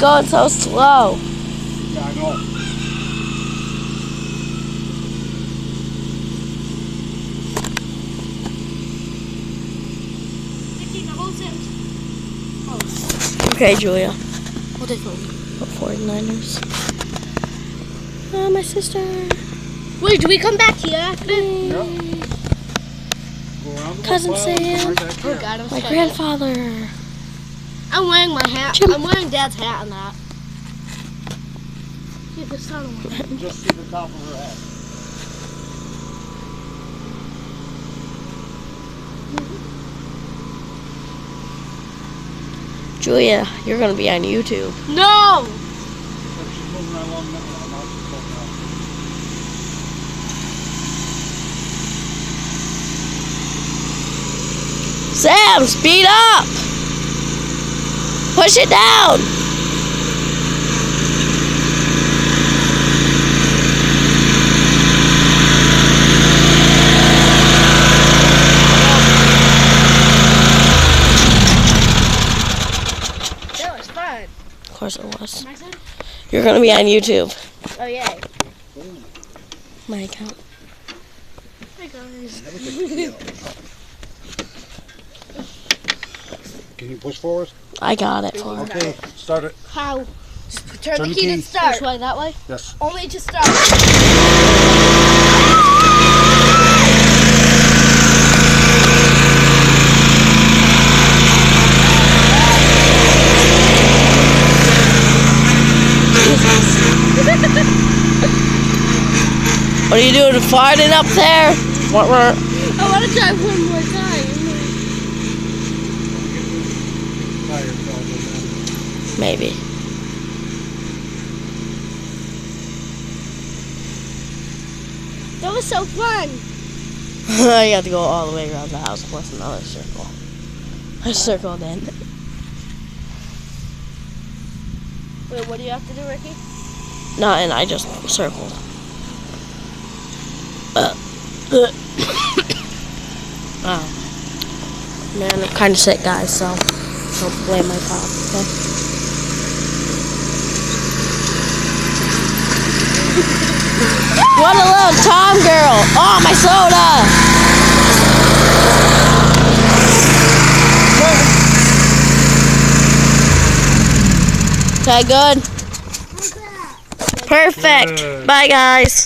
going so slow. Yeah, I know. Okay, Julia. Hold it for me. 49ers. Oh, my sister. Wait, do we come back here after? Yep. Go around the Cousin pile and come Sam. right back Oh here. God, I'm My scared. grandfather. I'm wearing my hat. Jim. I'm wearing Dad's hat and that. See the sun. Just see the top of her head. Julia, you're gonna be on YouTube. No! She's moving right along that one. Now she's slowing down. Sam, speed up! Push it down! That was fun. Of course it was. My son? You're gonna be on YouTube. Oh yeah. My account. Hey guys. Can you push forward? I got it for her. Okay, start it. How? Turn Turn the the key key. to start. Which way? That way? Yes. Only to start. What are you doing, farting up there? What? I want to try one more time. Tire fell in Maybe. That was so fun. You have to go all the way around the house plus another circle. I circled in. Wait, what do you have to do, Ricky? Nothing, I just circled. Oh. Man, I'm kind of sick, guys, so don't blame my pop, okay? What a little Tom girl! Oh, my soda! Okay, good? Perfect. Good. Bye, guys.